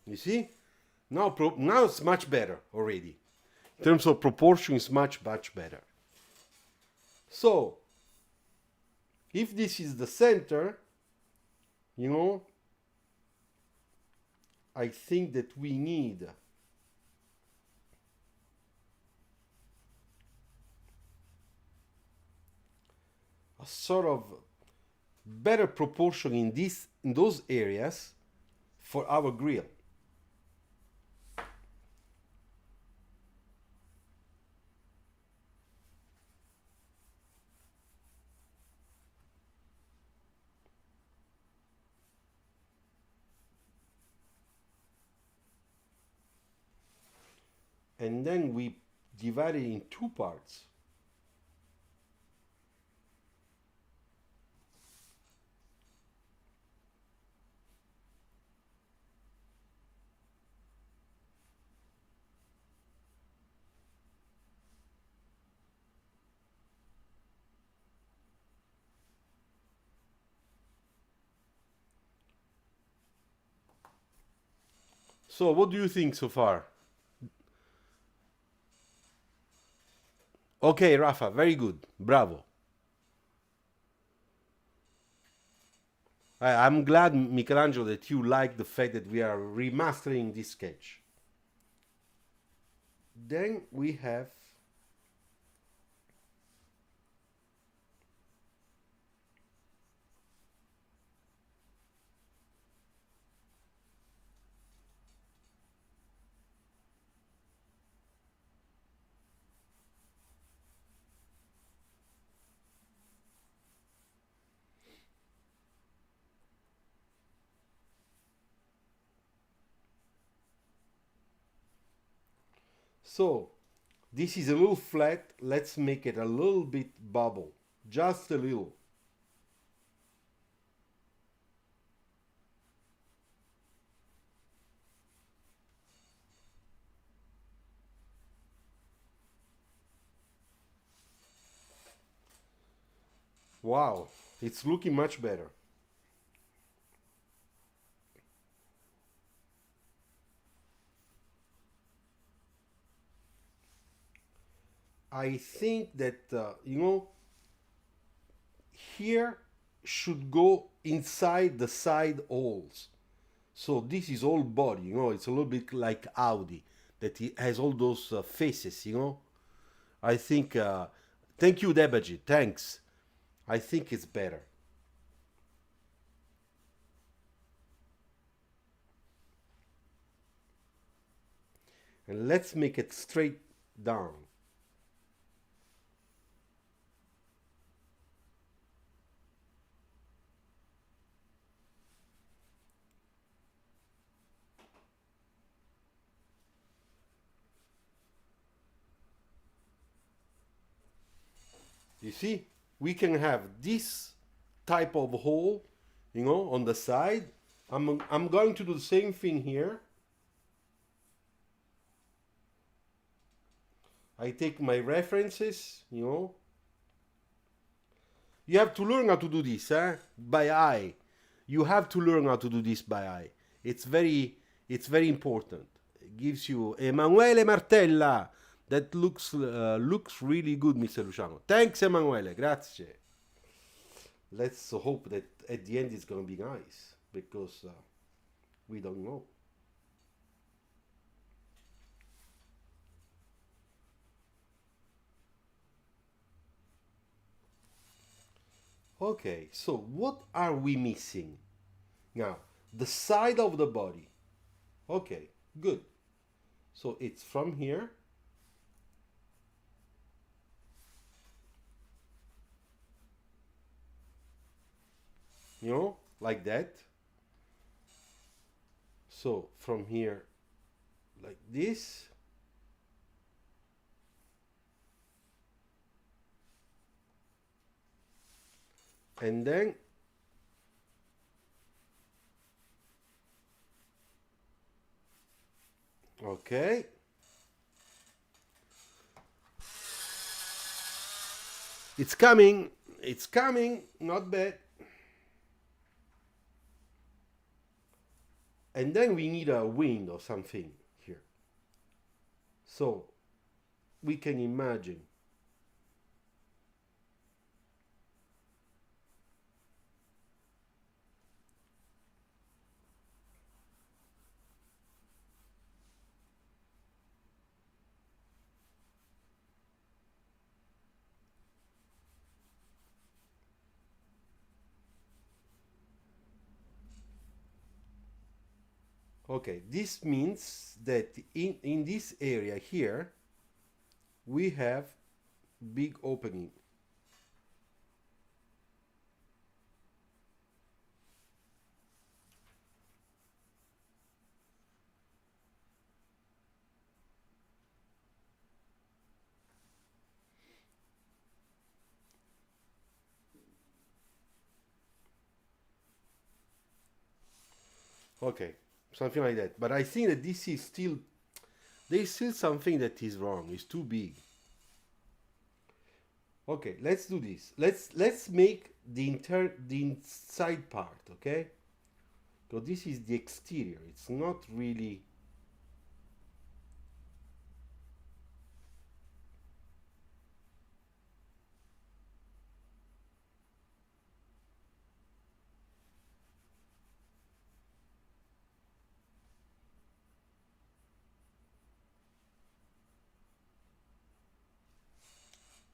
You see? Now it's much better already. In terms of proportion, it's much better. So, if this is the center, you know, I think that we need a sort of better proportion in those areas for our grill. And then we divide it in two parts. So what do you think so far? Okay, Rafa, very good. Bravo. I'm glad, Michelangelo, that you like the fact that we are remastering this sketch. Then we have so this is a little flat. Let's make it a little bit bubble, just a little. Wow, it's looking much better. I think that, here should go inside the side holes. So this is all body, it's a little bit like Audi, that it has all those faces. I think, thank you, Debaji, thanks. I think it's better. And let's make it straight down. You see, we can have this type of hole, on the side. I'm going to do the same thing here. I take my references. You have to learn how to do this, by eye. You have to learn how to do this by eye. It's very important. It gives you Emanuele Martella. That looks really good, Mr. Luciano. Thanks, Emanuele. Grazie. Let's hope that at the end it's gonna be nice, because we don't know. Okay, so what are we missing? Now, the side of the body. Okay, good. So it's from here. Like that. So from here, like this. And then okay, it's coming, not bad. And then we need a wind or something here. So we can imagine okay, this means that in this area here we have big opening. Okay, something like that. But I think that this is still, there's still something that is wrong. It's too big. Okay, let's do this. Let's make the inside part, okay? So this is the exterior. It's not really.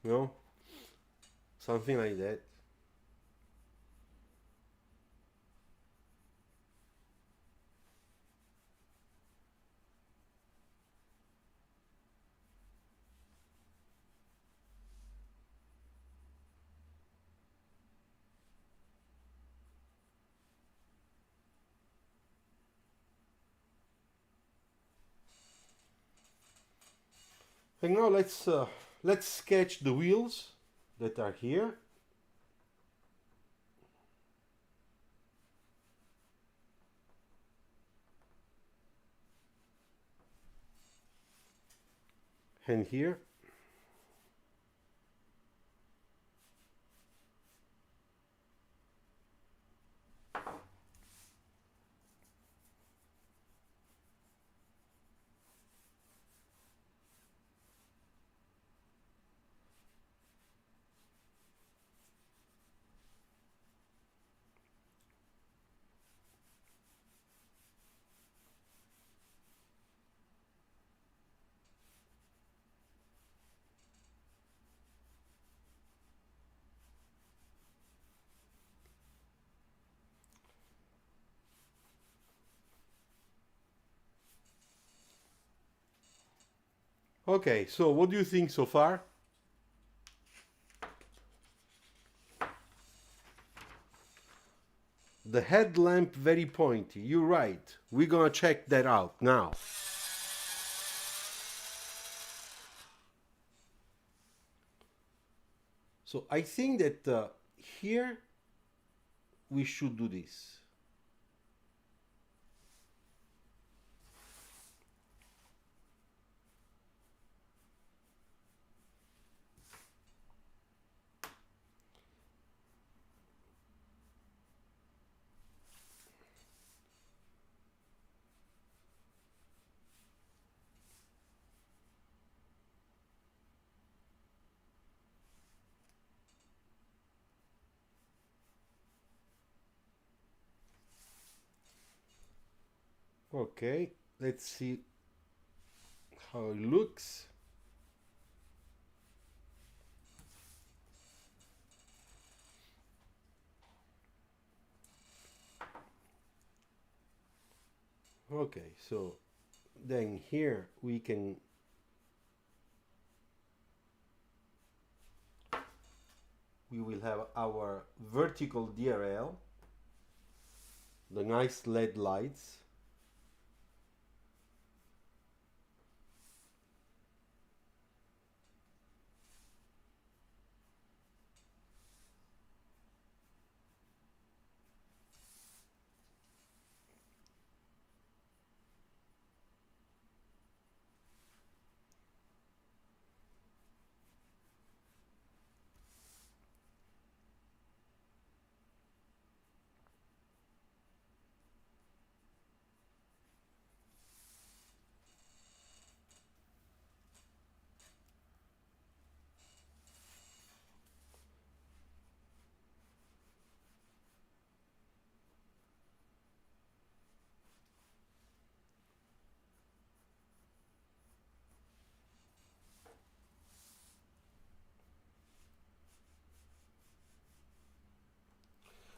No, something like that. And now let's sketch the wheels that are here. And here. Okay, so what do you think so far? The headlamp very pointy. You're right. We're gonna check that out now. So I think that here we should do this. Okay, let's see how it looks. Okay, so then here we will have our vertical DRL, the nice LED lights.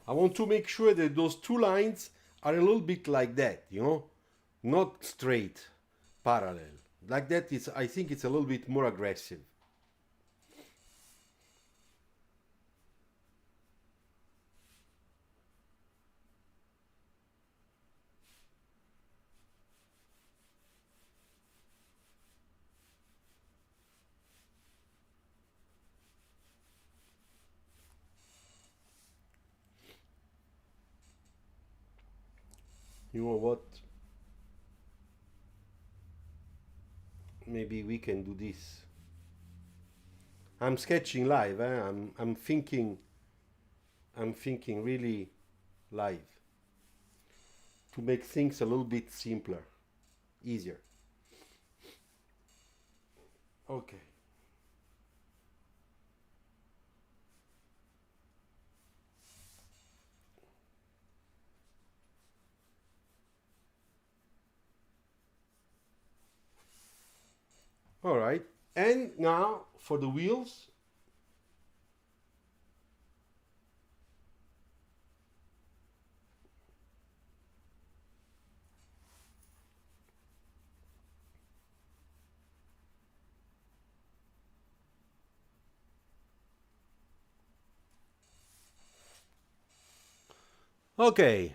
I want to make sure that those two lines are a little bit like that, you know, not straight, parallel. Like that is, I think it's a little bit more aggressive. You know what? Maybe we can do this. I'm sketching live, eh? I'm thinking really live to make things a little bit simpler, easier. Okay. All right. And now for the wheels. Okay.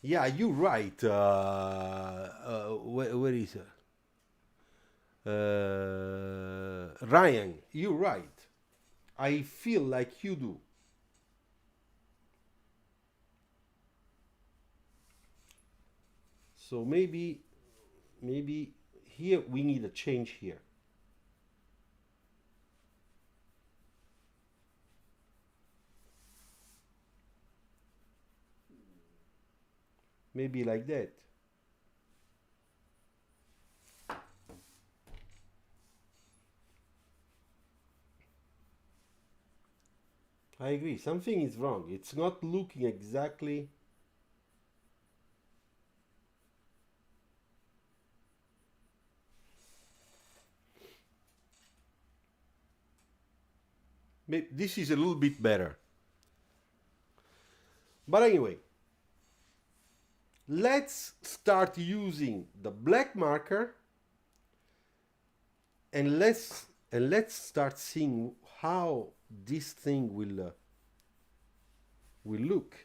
Yeah, you're right. Where is it? Ryan, you're right. I feel like you do. So maybe here we need a change here. Maybe like that. I agree. Something is wrong. It's not looking exactly. This is a little bit better. But anyway, let's start using the black marker and let's start seeing how this thing will look.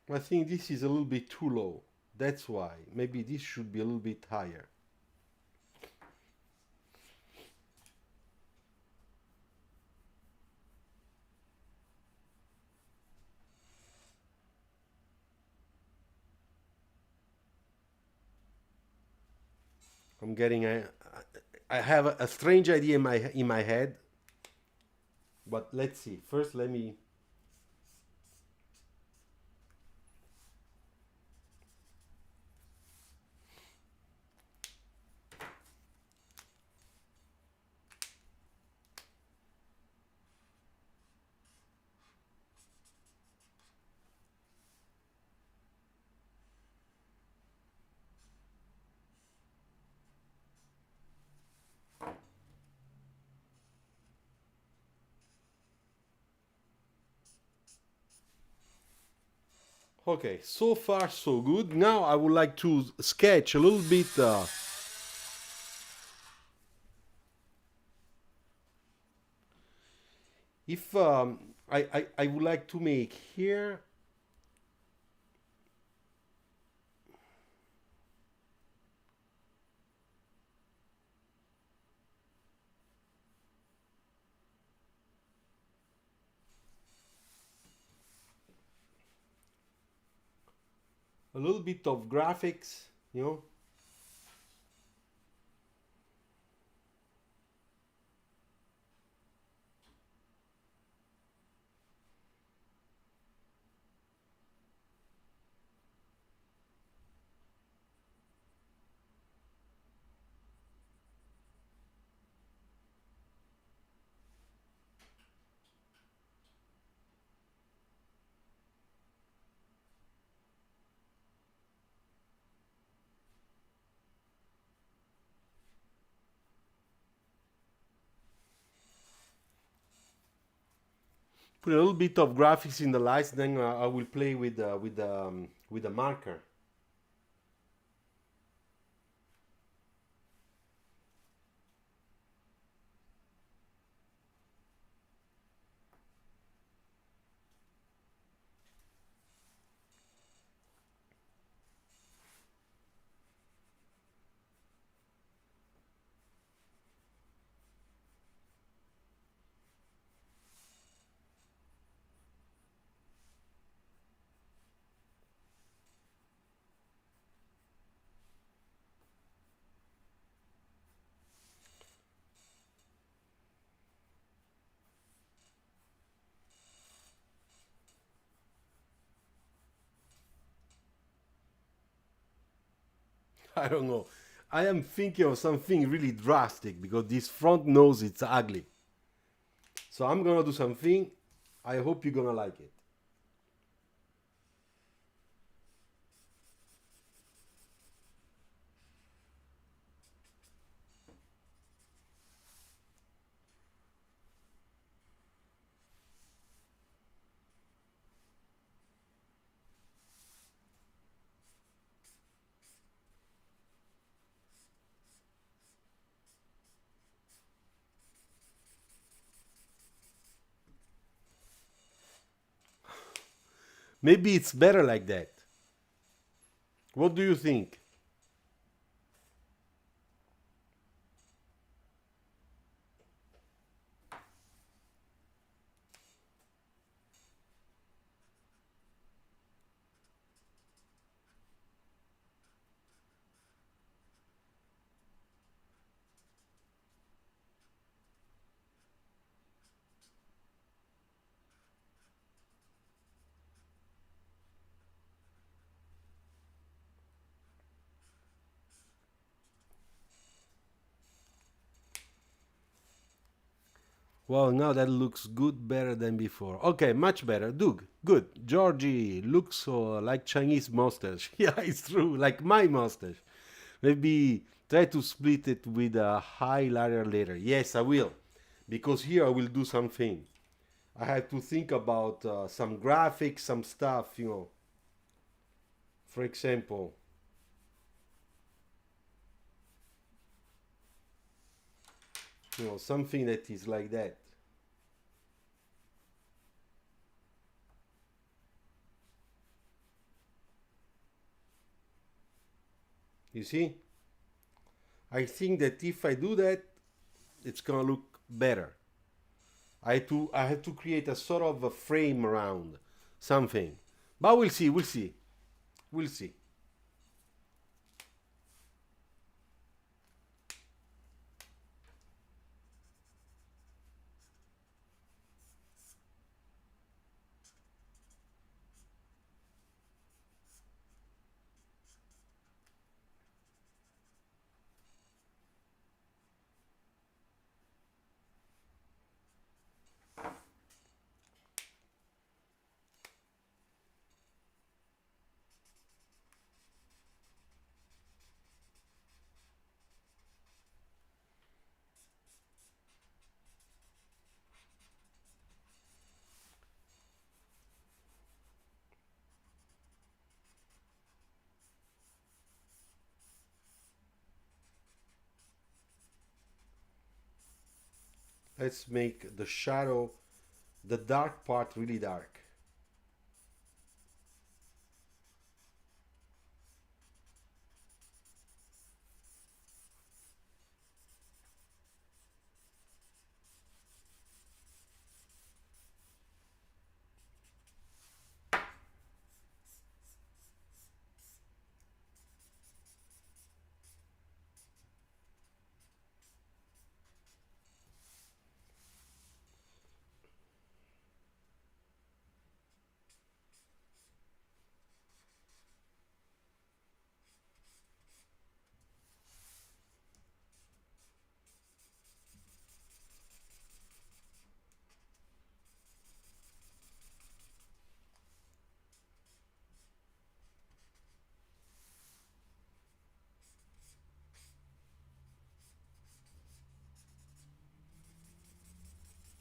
I think this is a little bit too low. That's why. Maybe this should be a little bit higher. I'm getting I have a strange idea in my head. But let's see. First let me Okay, so far so good. Now I would like to sketch a little bit. If I would like to make here a little bit of graphics, you know. Put a little bit of graphics in the lights, then I will play with the marker. I don't know. I am thinking of something really drastic because this front nose it's ugly. So I'm gonna do something. I hope you're gonna like it. Maybe it's better like that. What do you think? Well, now that looks good, better than before. Okay, much better. Doug, good. Georgie looks like Chinese mustache. Yeah, it's true, like my mustache. Maybe try to split it with a highlighter later. Yes, I will, because here I will do something. I have to think about some graphics, some stuff, you know. For example, you know, something that is like that. You see? I think that if I do that, it's gonna look better. I had to create a sort of a frame around something. But we'll see, we'll see. We'll see. Let's make the shadow, the dark part, really dark.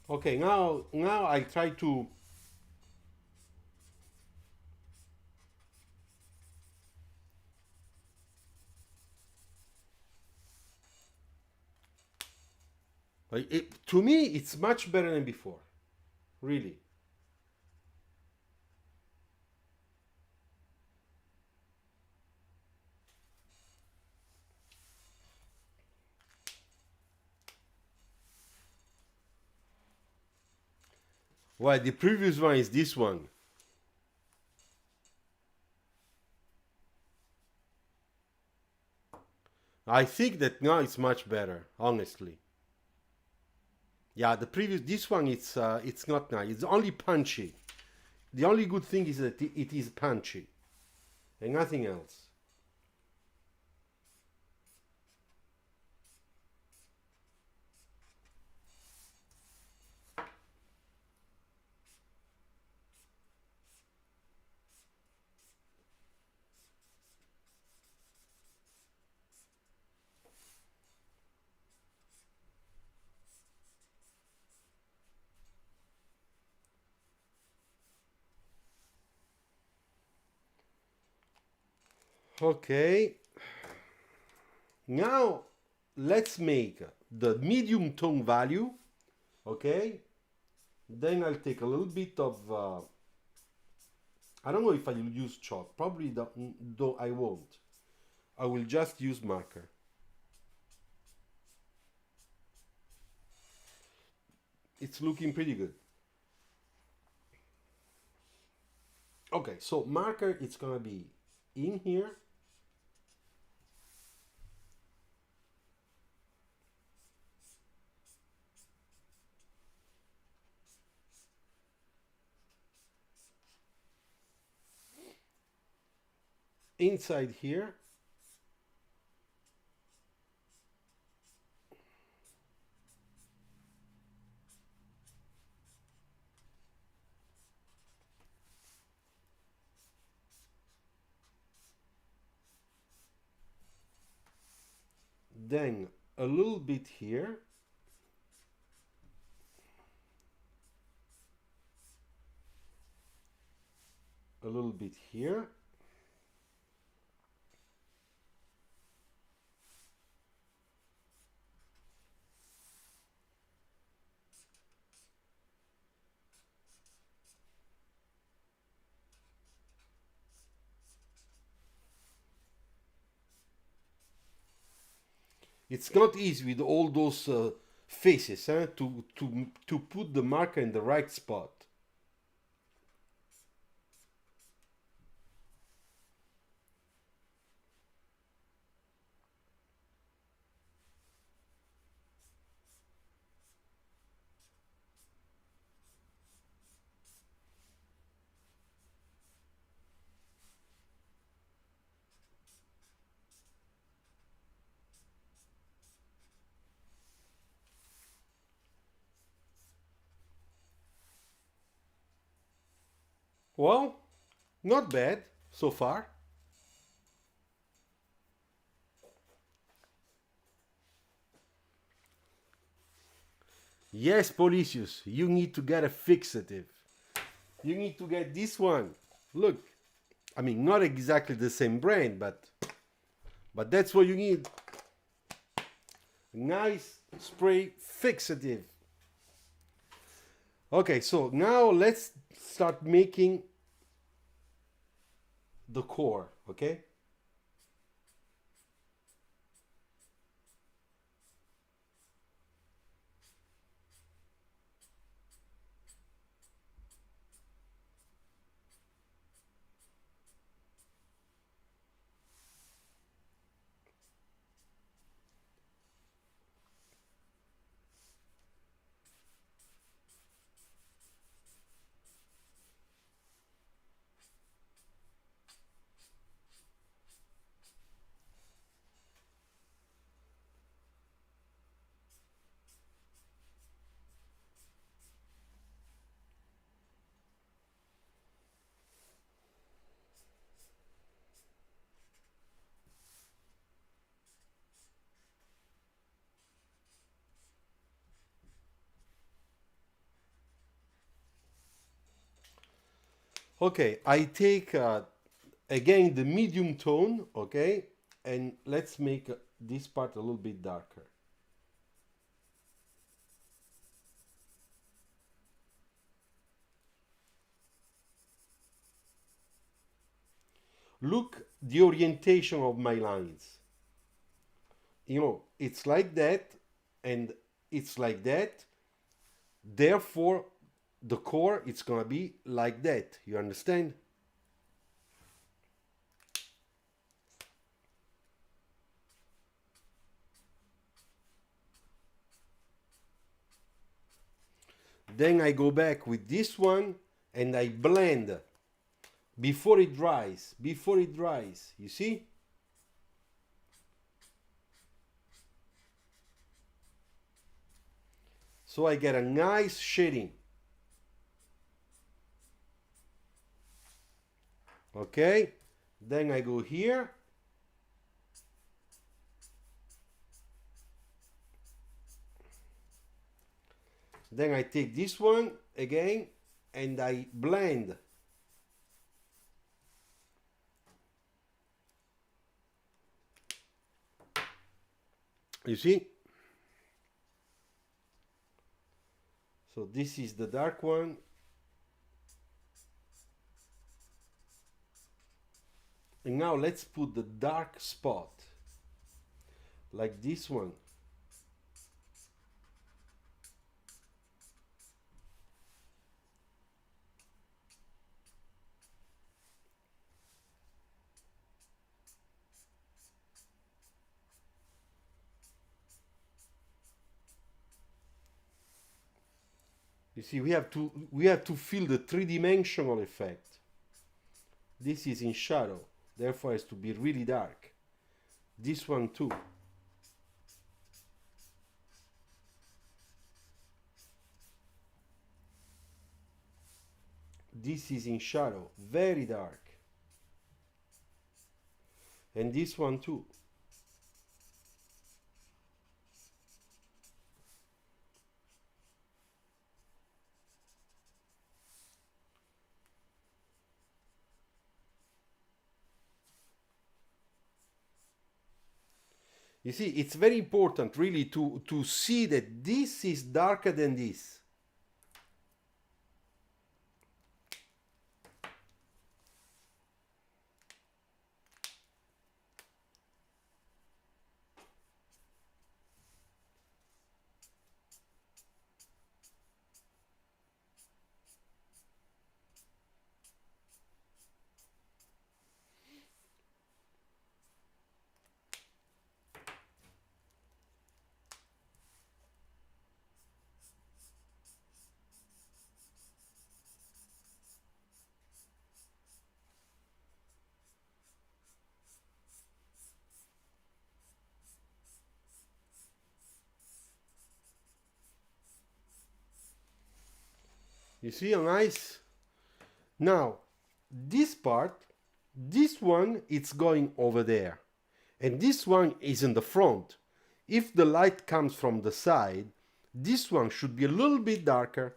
Okay, now I try to. To me, it's much better than before. Really. Well, the previous one is this one. I think that now it's much better, honestly. Yeah, the previous, this one, it's not nice. It's only punchy. The only good thing is that it is punchy, and nothing else. Okay. Now let's make the medium tone value. Okay. Then I'll take a little bit of. I don't know if I'll use chalk. Probably though I won't. I will just use marker. It's looking pretty good. Okay, so marker, it's gonna be in here. Inside here. Then a little bit here. A little bit here. It's not easy with all those faces to put the marker in the right spot. Well, not bad so far. Yes, Policius, you need to get a fixative. You need to get this one. Look, I mean, not exactly the same brand, but that's what you need. Nice spray fixative. Okay, so now let's start making the core, okay? Okay, I take again the medium tone, okay? And let's make this part a little bit darker. Look the orientation of my lines. You know, it's like that and it's like that. Therefore, the core it's gonna be like that. You understand? Then I go back with this one and I blend before it dries. Before it dries, you see? So I get a nice shading. Okay? Then I go here. Then I take this one again and I blend. You see? So this is the dark one. And now let's put the dark spot. Like this one. You see, we have to feel the three-dimensional effect. This is in shadow, therefore it has to be really dark. This one too. This is in shadow, very dark. And this one too. You see, it's very important really to see that this is darker than this. You see how nice? Now, this part, this one, it's going over there. And this one is in the front. If the light comes from the side, this one should be a little bit darker.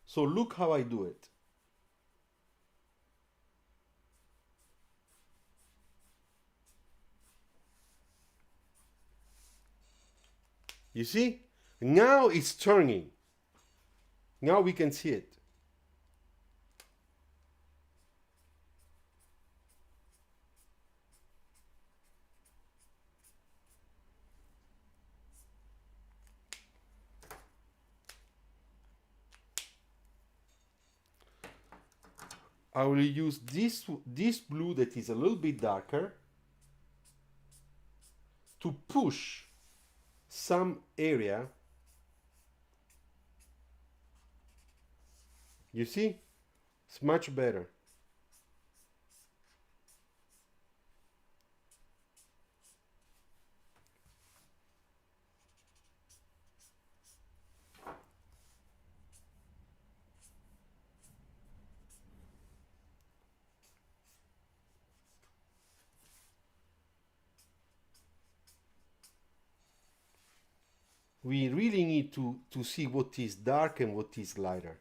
So look how I do it. You see? Now it's turning. Now we can see it. I will use this blue that is a little bit darker to push some area. You see? It's much better. We really need to see what is dark and what is lighter.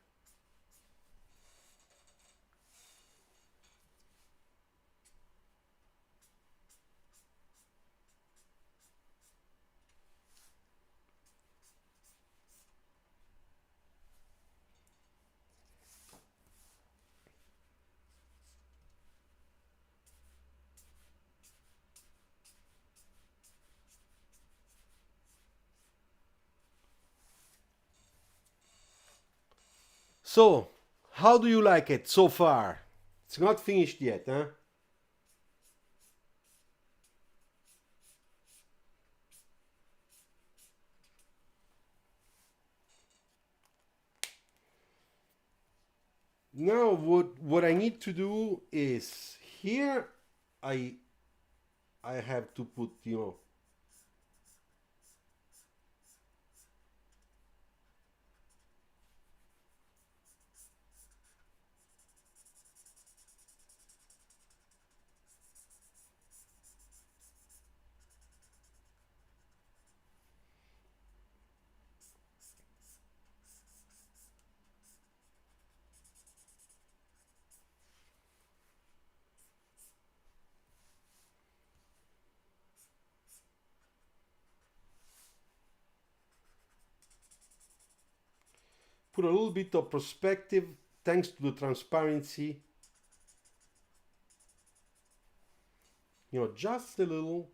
So, how do you like it so far? It's not finished yet, huh? Now what I need to do is here I have to put, you know, put a little bit of perspective thanks to the transparency. You know, just a little.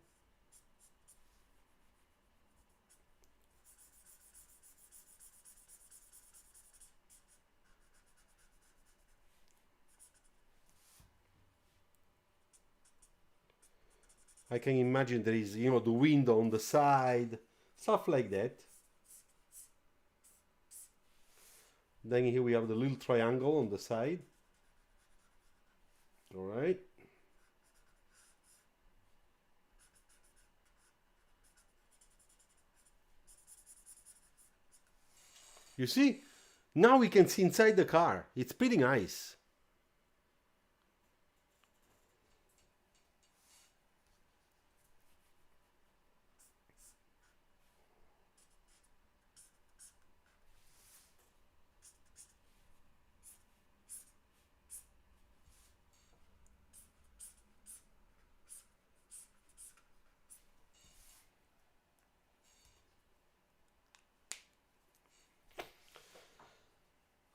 I can imagine there is, you know, the window on the side, stuff like that. Then here we have the little triangle on the side. All right. You see? Now we can see inside the car. It's pretty nice.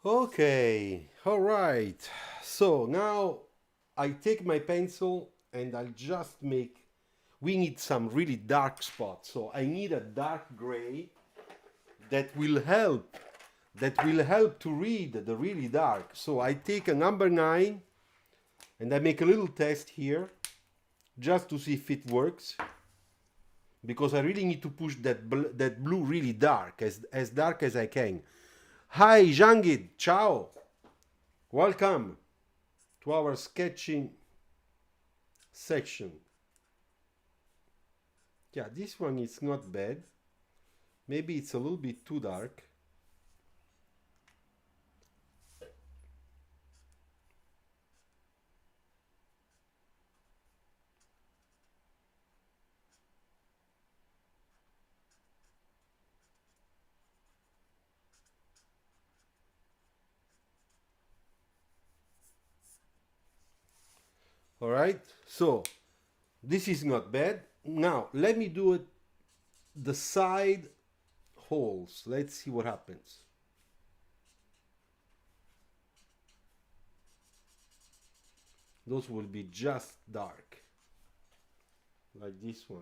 Okay, all right. So now I take my pencil and I'll just make, we need some really dark spots. So I need a dark gray that will help, to read the really dark. So I take a number 9 and I make a little test here just to see if it works. Because I really need to push that blue really dark, as dark as I can. Hi, Jangid, ciao. Welcome to our sketching section. Yeah, this one is not bad. Maybe it's a little bit too dark. All right, so this is not bad. Now let me do it, the side holes. Let's see what happens. those will be just dark, like this one.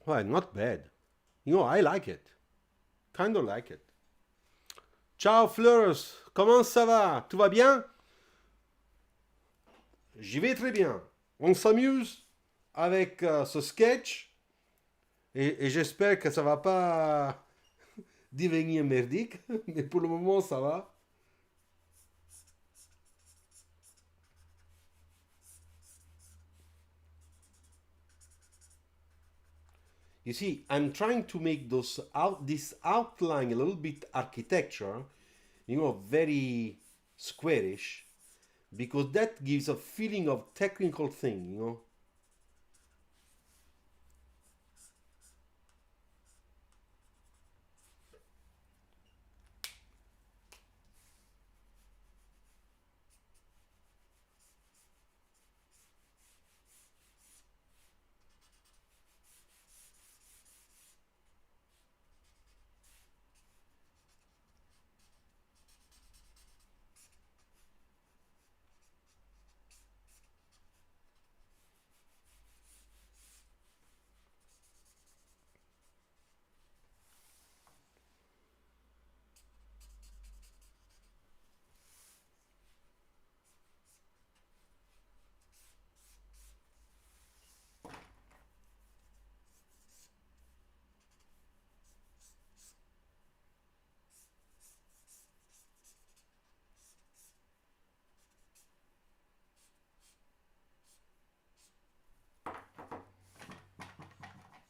Well, not bad. You know, I like it. Kind of like it. Ciao Fleurs, comment ça va? Tout va bien? J'y vais très bien. On s'amuse avec ce sketch et j'espère que ça va pas devenir merdique, mais pour le moment ça va. You see, I'm trying to make this outline a little bit architecture, you know, very squarish, because that gives a feeling of technical thing, you know.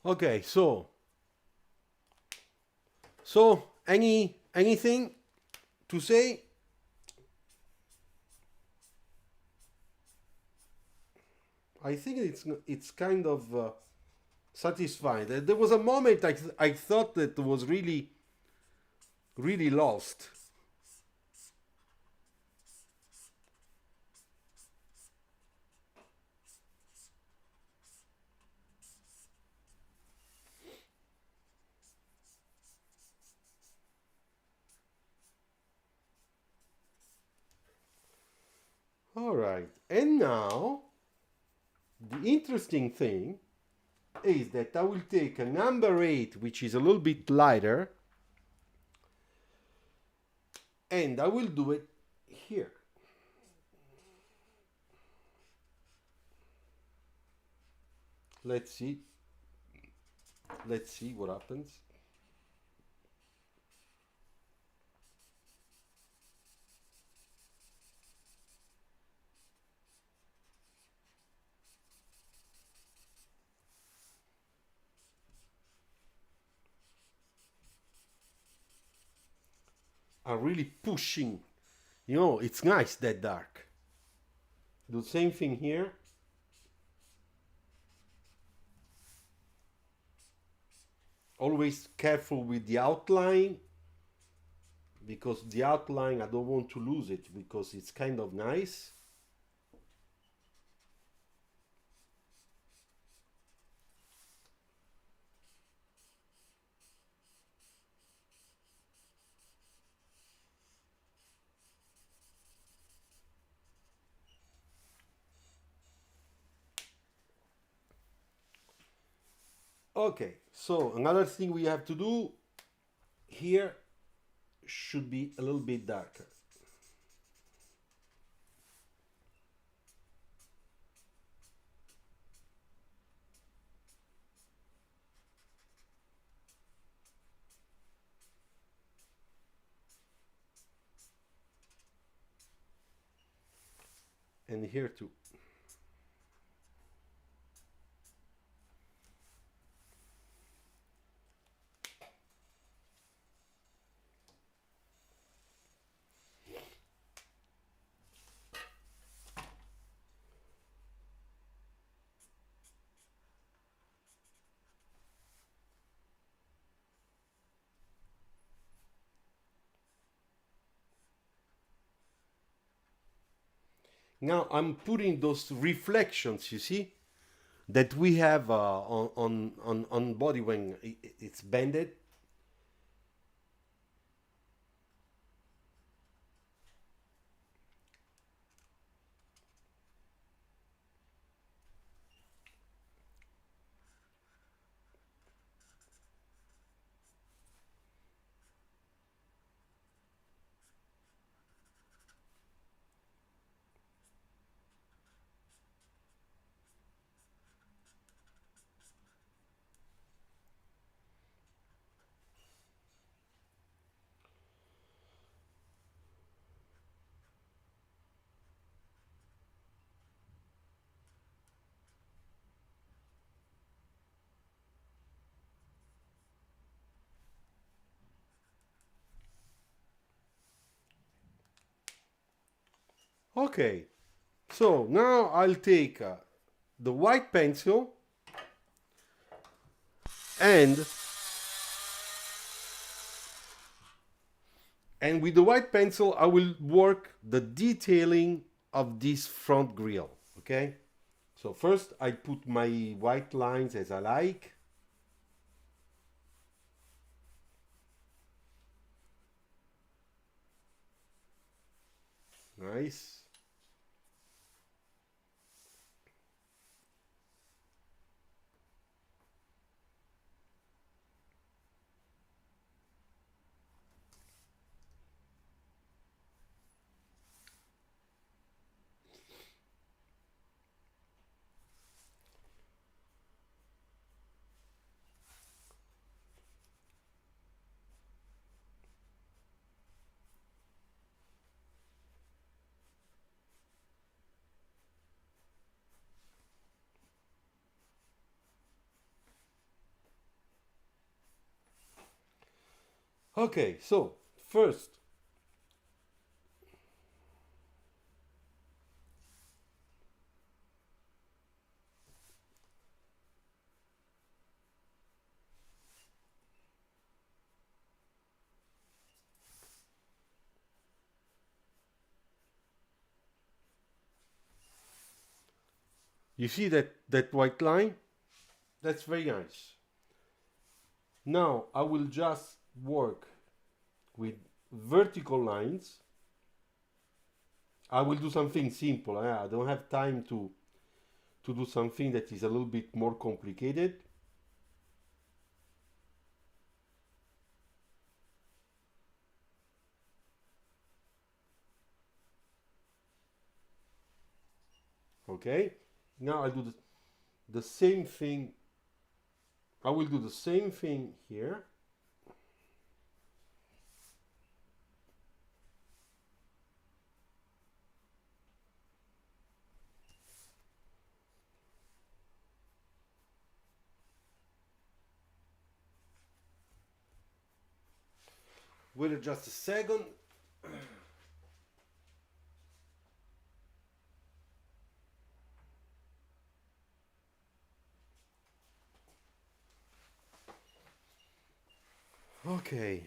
Okay, so anything to say? I think it's kind of satisfying. There was a moment I thought that was really lost. All right, and now the interesting thing is that I will take a number 8, which is a little bit lighter, and I will do it here. Let's see what happens. Are really pushing, you know, it's nice that dark. Do the same thing here. Always careful with the outline, because the outline I don't want to lose it because it's kind of nice. Okay, so another thing we have to do here should be a little bit darker. And here too. Now I'm putting those reflections, you see, that we have on body when it's bended. Okay, so now I'll take the white pencil and with the white pencil I will work the detailing of this front grille. Okay, so first I put my white lines as I like. Nice. Okay, so first you see that white line? That's very nice. Now I will just work with vertical lines. I will do something simple. I don't have time to do something that is a little bit more complicated. Okay, now I do the same thing. I will do the same thing here. Wait just a second. Okay.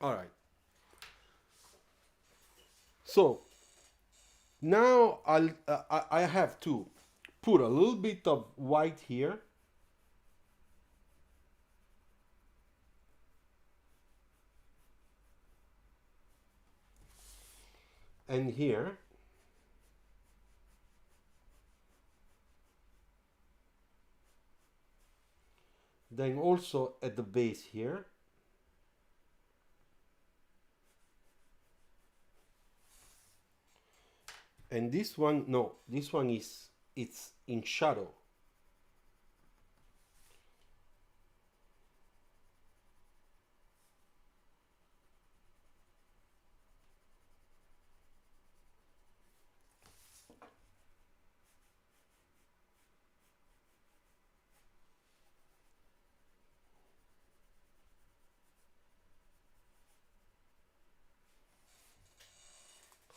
All right. So now I have to put a little bit of white here. And here. Then also at the base here. And this one, no, this one it's in shadow.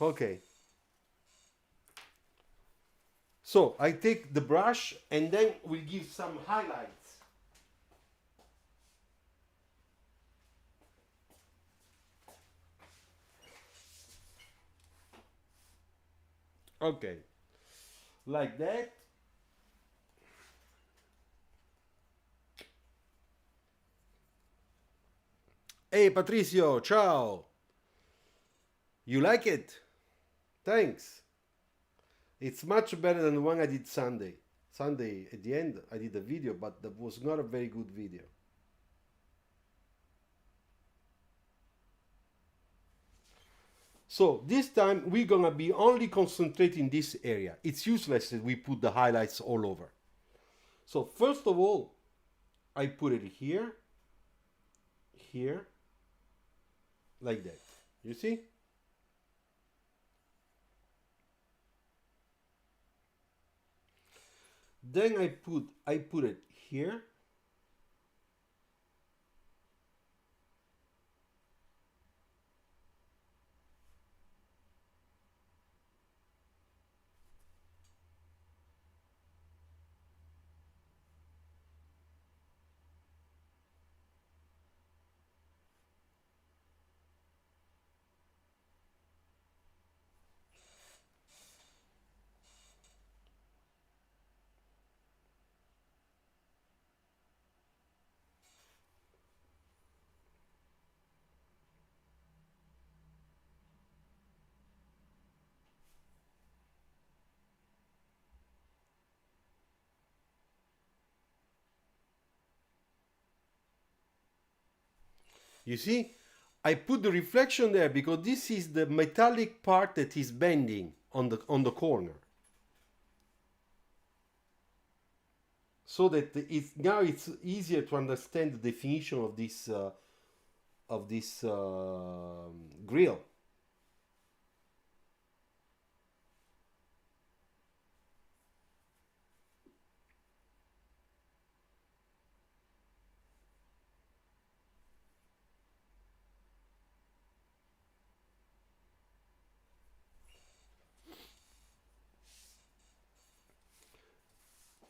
Okay. So I take the brush and then we give some highlights. Okay, like that. Hey Patricio, ciao. You like it? Thanks. It's much better than the one I did Sunday. Sunday, at the end, I did a video, but that was not a very good video. So this time we're gonna be only concentrating this area. It's useless that we put the highlights all over. So first of all, I put it here, here, like that. You see? Then I put it here. You see? I put the reflection there because this is the metallic part that is bending on the corner. So that it's easier to understand the definition of this grill.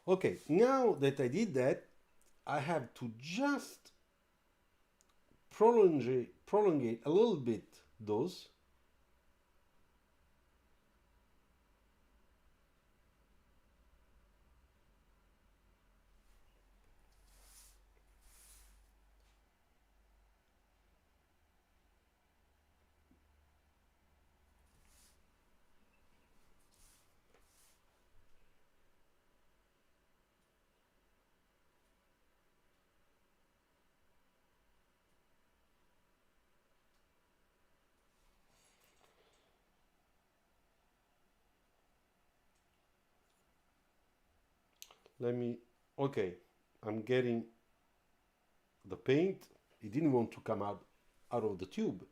Okay, now that I did that, I have to just prolongate a little bit those. Let me, okay, I'm getting the paint. It didn't want to come out of the tube.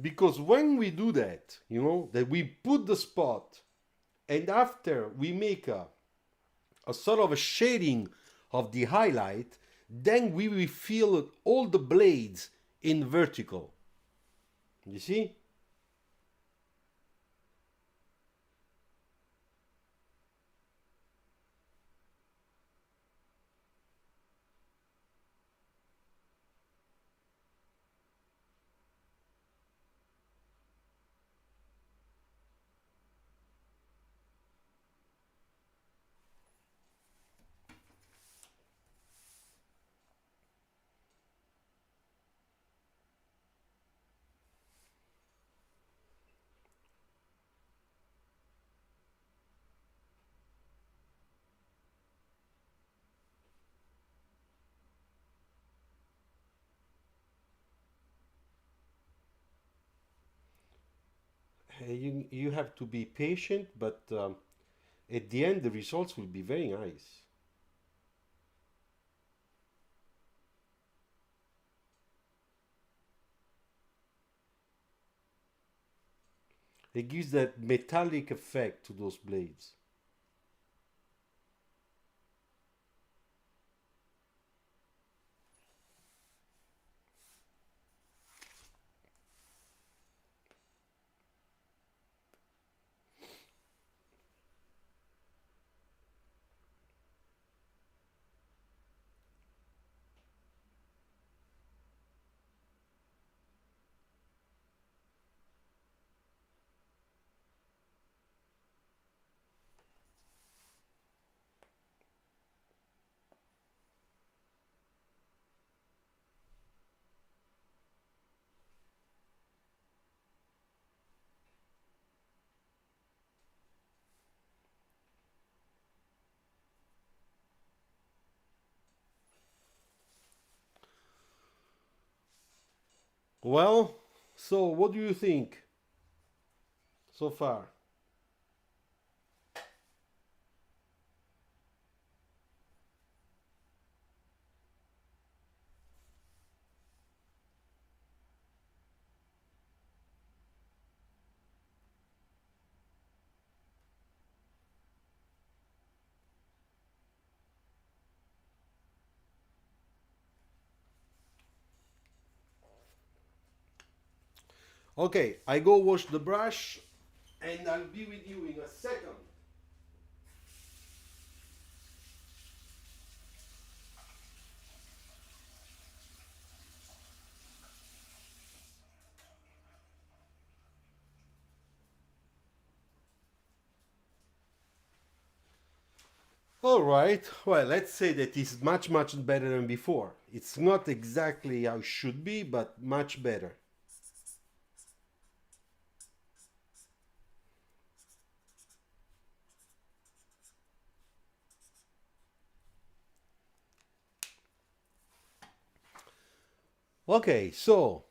Because when we do that, you know, that we put the spot and after we make a sort of a shading of the highlight, then we will feel all the blades in vertical. You see? You have to be patient, but at the end the results will be very nice. It gives that metallic effect to those blades. Well, so what do you think so far? Okay, I go wash the brush and I'll be with you in a second. All right, well, let's say that it's much, much better than before. It's not exactly how it should be, but much better. Okay, so